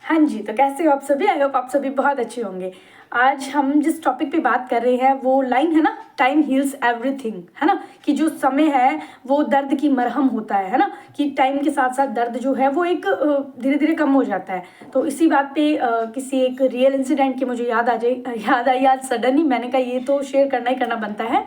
हाँ जी, तो कैसे हो आप सभी? आई होप आप सभी बहुत अच्छे होंगे। आज हम जिस टॉपिक पे बात कर रहे हैं वो लाइन है ना, टाइम हील्स एवरीथिंग, है ना? कि जो समय है वो दर्द की मरहम होता है ना? कि टाइम के साथ साथ दर्द जो है वो एक धीरे धीरे कम हो जाता है। तो इसी बात पे किसी एक रियल इंसिडेंट की मुझे याद आई आज सडनली, मैंने कहा ये तो शेयर करना ही करना बनता है।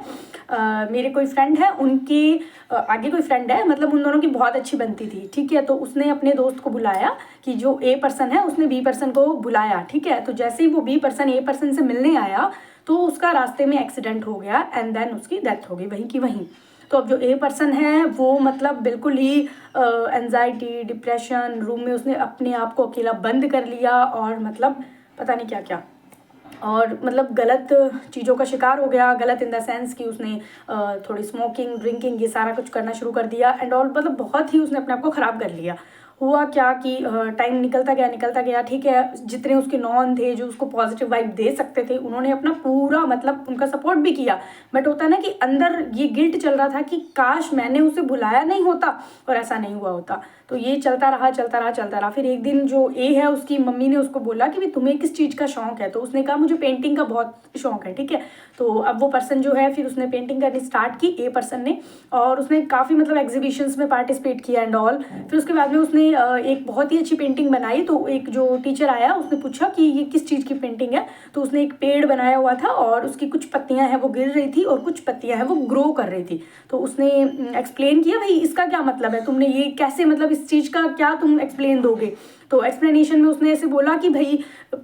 मेरे कोई फ्रेंड है, उनकी आगे कोई फ्रेंड है, मतलब उन दोनों की बहुत अच्छी बनती थी, ठीक है? तो उसने अपने दोस्त को बुलाया कि जो ए पर्सन है उसने बी पर्सन को बुलाया, ठीक है? तो जैसे ही वो बी पर्सन ए पर्सन से मिलने आया तो उसका रास्ते में एक्सीडेंट हो गया एंड देन उसकी डेथ हो गई वहीं की वहीं। तो अब जो ए पर्सन है वो मतलब बिल्कुल ही एंजाइटी, डिप्रेशन, रूम में उसने अपने आप को अकेला बंद कर लिया और मतलब पता नहीं क्या क्या, और मतलब गलत चीज़ों का शिकार हो गया। गलत इन द सेंस कि उसने थोड़ी स्मोकिंग, ड्रिंकिंग, ये सारा कुछ करना शुरू कर दिया एंड ऑल, मतलब बहुत ही उसने अपने आप को ख़राब कर लिया। हुआ क्या कि टाइम निकलता गया, ठीक है? जितने उसके नॉन थे जो उसको पॉजिटिव वाइब दे सकते थे उन्होंने अपना पूरा मतलब उनका सपोर्ट भी किया, बट होता है ना कि अंदर ये गिल्ट चल रहा था कि काश मैंने उसे बुलाया नहीं होता और ऐसा नहीं हुआ होता। तो ये चलता रहा। फिर एक दिन जो ए है उसकी मम्मी ने उसको बोला कि भाई तुम्हें किस चीज़ का शौक है? तो उसने कहा मुझे पेंटिंग का बहुत शौक है, ठीक है? तो अब वो पर्सन जो है फिर उसने पेंटिंग करनी स्टार्ट की, ए पर्सन ने, और उसने काफ़ी मतलब एग्जीबिशंस में पार्टिसिपेट किया एंड ऑल। फिर उसके बाद में उसने एक बहुत ही अच्छी पेंटिंग बनाई। तो एक जो टीचर आया उसने पूछा कि ये किस चीज़ की पेंटिंग है? तो उसने एक पेड़ बनाया हुआ था और उसकी कुछ पत्तियां हैं वो गिर रही थी और कुछ पत्तियां हैं वो ग्रो कर रही थी। तो उसने एक्सप्लेन किया भाई इसका क्या मतलब है, तुमने ये कैसे, मतलब इस चीज़ का क्या तुम एक्सप्लेन दोगे? तो एक्सप्लेनेशन में उसने ऐसे बोला कि भाई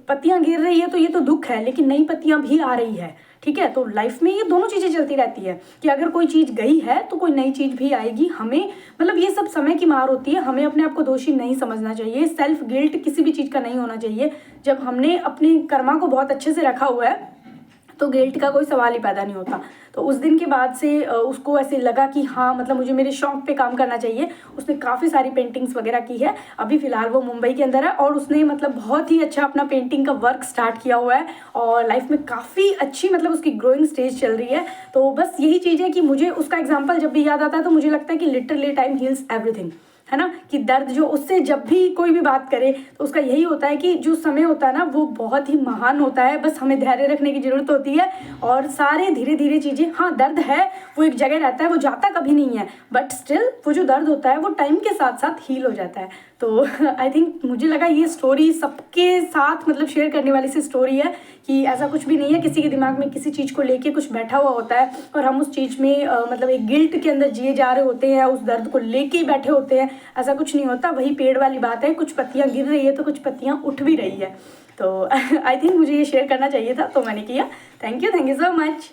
पत्तियां गिर रही है तो ये तो दुख है, लेकिन नई पत्तियां भी आ रही है, ठीक है? तो लाइफ में ये दोनों चीज़ें चलती रहती है कि अगर कोई चीज़ गई है तो कोई नई चीज़ भी आएगी। हमें मतलब ये सब समय की मार होती है, हमें अपने आप को दोषी नहीं समझना चाहिए। सेल्फ गिल्ट किसी भी चीज़ का नहीं होना चाहिए। जब हमने अपनी कर्मा को बहुत अच्छे से रखा हुआ है तो गिल्ट का कोई सवाल ही पैदा नहीं होता। तो उस दिन के बाद से उसको ऐसे लगा कि हाँ मतलब मुझे मेरे शौक पे काम करना चाहिए। उसने काफ़ी सारी पेंटिंग्स वगैरह की है। अभी फ़िलहाल वो मुंबई के अंदर है और उसने मतलब बहुत ही अच्छा अपना पेंटिंग का वर्क स्टार्ट किया हुआ है और लाइफ में काफ़ी अच्छी मतलब उसकी ग्रोइंग स्टेज चल रही है। तो बस यही चीज़ है कि मुझे उसका एग्जाम्पल जब भी याद आता है तो मुझे लगता है कि लिटरली टाइम हील्स एवरीथिंग, है ना? कि दर्द जो उससे जब भी कोई भी बात करे तो उसका यही होता है कि जो समय होता है ना वो बहुत ही महान होता है, बस हमें धैर्य रखने की ज़रूरत होती है और सारे धीरे धीरे चीज़ें, हाँ दर्द है वो एक जगह रहता है, वो जाता कभी नहीं है, बट स्टिल वो जो दर्द होता है वो टाइम के साथ साथ हील हो जाता है। तो आई थिंक मुझे लगा ये स्टोरी सबके साथ मतलब शेयर करने वाली सी स्टोरी है कि ऐसा कुछ भी नहीं है किसी के दिमाग में किसी चीज़ को लेके कुछ बैठा हुआ होता है और हम उस चीज़ में मतलब एक गिल्ट के अंदर जिए जा रहे होते हैं, उस दर्द को लेके ही बैठे होते हैं। ऐसा कुछ नहीं होता। वही पेड़ वाली बात है, कुछ पत्तियां गिर रही है तो कुछ पत्तियां उठ भी रही है। तो आई थिंक मुझे ये शेयर करना चाहिए था तो मैंने किया। Thank you so much.